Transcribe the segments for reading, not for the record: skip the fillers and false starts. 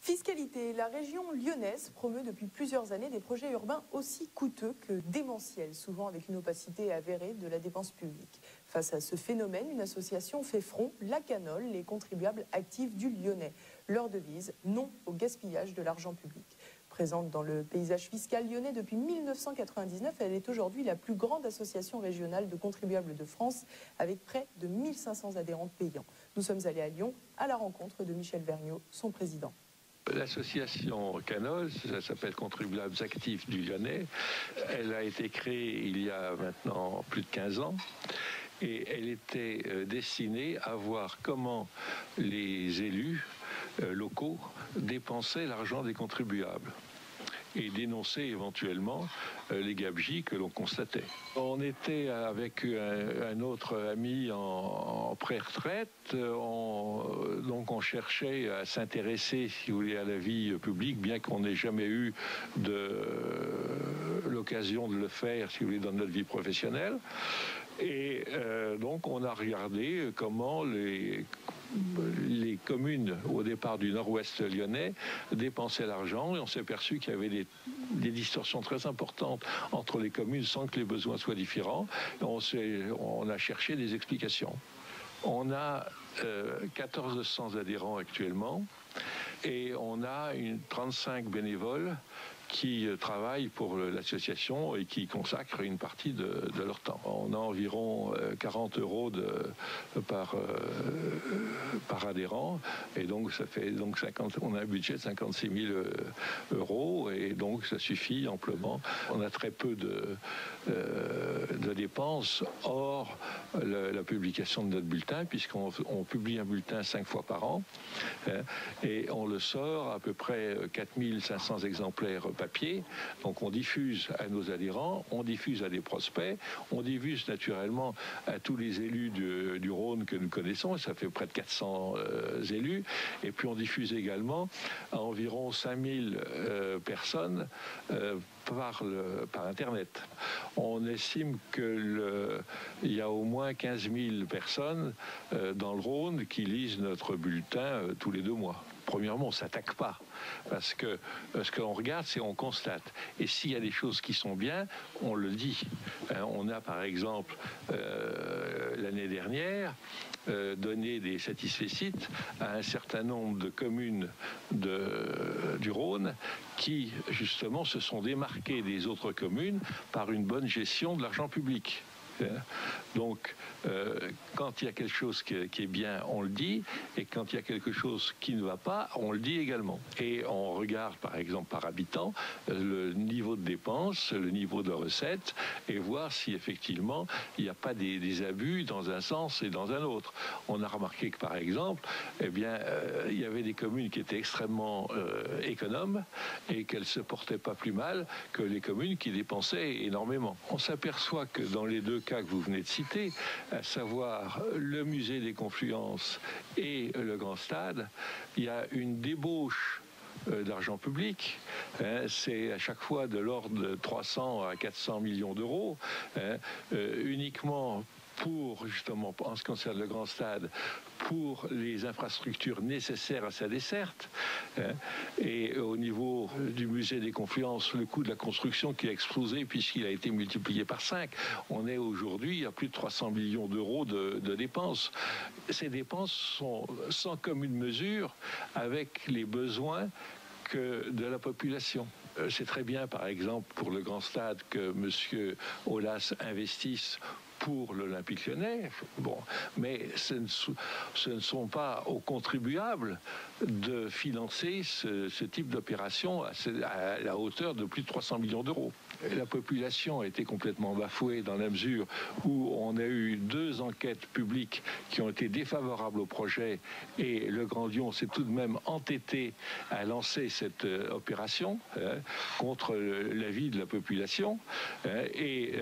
Fiscalité, la région lyonnaise promeut depuis plusieurs années des projets urbains aussi coûteux que démentiels, souvent avec une opacité avérée de la dépense publique. Face à ce phénomène, une association fait front, la Canole, les contribuables actifs du Lyonnais. Leur devise, non au gaspillage de l'argent public. Présente dans le paysage fiscal lyonnais depuis 1999, elle est aujourd'hui la plus grande association régionale de contribuables de France, avec près de 1500 adhérents payants. Nous sommes allés à Lyon à la rencontre de Michel Vergniaud, son président. L'association Canole, ça s'appelle Contribuables Actifs du Lyonnais. Elle a été créée il y a maintenant plus de 15 ans et elle était destinée à voir comment les élus locaux dépensaient l'argent des contribuables et dénoncer éventuellement les gabegies que l'on constatait. On était avec un autre ami en pré-retraite, donc on cherchait à s'intéresser, si vous voulez, à la vie publique, bien qu'on n'ait jamais eu l'occasion de le faire, si vous voulez, dans notre vie professionnelle. Et donc on a regardé comment les communes au départ du nord-ouest lyonnais dépensaient l'argent et on s'est aperçu qu'il y avait des distorsions très importantes entre les communes sans que les besoins soient différents. On a cherché des explications. On a 1400 adhérents actuellement et on a 35 bénévoles qui travaillent pour l'association et qui consacrent une partie de leur temps. On a environ 40 € par adhérent et donc ça fait on a un budget de 56 000 € et donc ça suffit amplement. On a très peu de dépenses hors la publication de notre bulletin, puisqu'on publie un bulletin 5 fois par an et on le sort à peu près 4500 exemplaires papier. Donc on diffuse à nos adhérents, on diffuse à des prospects, on diffuse naturellement à tous les élus du Rhône que nous connaissons, et ça fait près de 400 élus, et puis on diffuse également à environ 5000 personnes par Internet. On estime qu'il y a au moins 15 000 personnes dans le Rhône qui lisent notre bulletin tous les 2 mois. Premièrement, on ne s'attaque pas, parce que ce qu'on regarde, c'est on constate. Et s'il y a des choses qui sont bien, on le dit. On a par exemple, l'année dernière, donné des satisfecit à un certain nombre de communes du Rhône qui, justement, se sont démarquées des autres communes par une bonne gestion de l'argent public. Donc, quand il y a quelque chose qui est bien, on le dit, et quand il y a quelque chose qui ne va pas, on le dit également. Et on regarde, par exemple, par habitant, le niveau de dépenses, le niveau de recettes, et voir si effectivement il n'y a pas des abus dans un sens et dans un autre. On a remarqué que, par exemple, eh bien, il y avait des communes qui étaient extrêmement économes et qu'elles se portaient pas plus mal que les communes qui dépensaient énormément. On s'aperçoit que dans les deux cas que vous venez de citer, à savoir le musée des Confluences et le Grand Stade, il y a une débauche d'argent public. C'est à chaque fois de l'ordre de 300 à 400 millions d'euros, uniquement pour, justement, en ce qui concerne le Grand Stade, pour les infrastructures nécessaires à sa desserte. Et au niveau du musée des Confluences, le coût de la construction qui a explosé puisqu'il a été multiplié par 5. On est aujourd'hui à plus de 300 millions d'euros de dépenses. Ces dépenses sont sans commune mesure avec les besoins de la population. C'est très bien, par exemple, pour le Grand Stade que M. Aulas investisse pour l'Olympique Lyonnais, bon, mais ce ne sont pas aux contribuables de financer ce type d'opération à la hauteur de plus de 300 millions d'euros. La population a été complètement bafouée dans la mesure où on a eu 2 enquêtes publiques qui ont été défavorables au projet et le Grand Lyon s'est tout de même entêté à lancer cette opération contre l'avis de la population. Et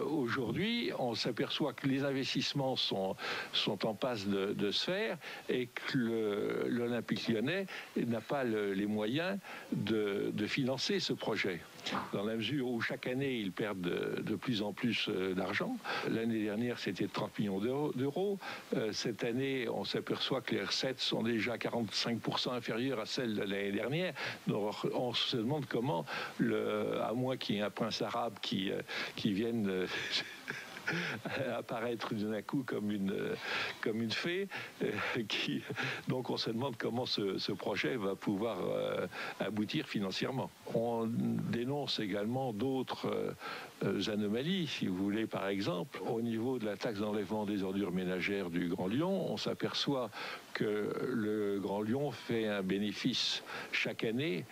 aujourd'hui, on s'aperçoit que les investissements sont en passe de se faire et que l'Olympique lyonnais n'a pas les moyens de financer ce projet. Dans la mesure où chaque année, ils perdent de plus en plus d'argent. L'année dernière, c'était 30 millions d'euros. Cette année, on s'aperçoit que les recettes sont déjà 45% inférieures à celles de l'année dernière. Donc, on se demande comment, à moins qu'il y ait un prince arabe qui vienne apparaître d'un coup comme une fée, donc on se demande comment ce projet va pouvoir aboutir financièrement. On dénonce également d'autres anomalies, si vous voulez. Par exemple, au niveau de la taxe d'enlèvement des ordures ménagères du Grand Lyon, on s'aperçoit que le Grand Lyon fait un bénéfice chaque année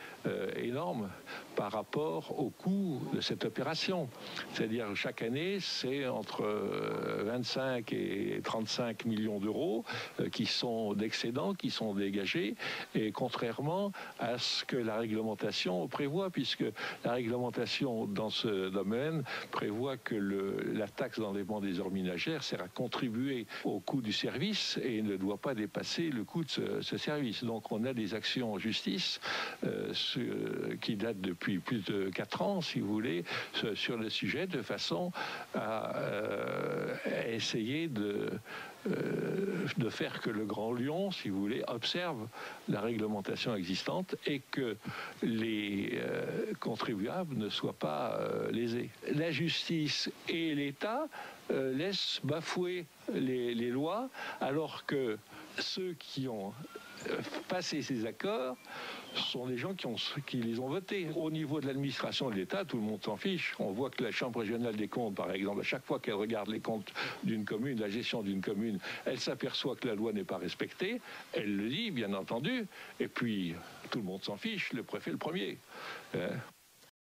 énorme par rapport au coût de cette opération. C'est-à-dire chaque année, c'est entre 25 et 35 millions d'euros qui sont d'excédents, qui sont dégagés, et contrairement à ce que la réglementation prévoit, puisque la réglementation dans ce domaine prévoit que la taxe d'enlèvement des ordures ménagères sert à contribuer au coût du service et ne doit pas dépasser le coût de ce service. Donc on a des actions en justice qui datent depuis plus de 4 ans, si vous voulez, sur le sujet, de façon à essayer de faire que le Grand Lyon, si vous voulez, observe la réglementation existante et que les contribuables ne soient pas lésés. La justice et l'État laissent bafouer les lois, alors que ceux qui ont passé ces accords sont des gens qui les ont votés. Au niveau de l'administration de l'État, tout le monde s'en fiche. On voit que la Chambre régionale des comptes, par exemple, à chaque fois qu'elle regarde les comptes d'une commune, la gestion d'une commune, elle s'aperçoit que la loi n'est pas respectée. Elle le dit, bien entendu. Et puis, tout le monde s'en fiche, le préfet le premier.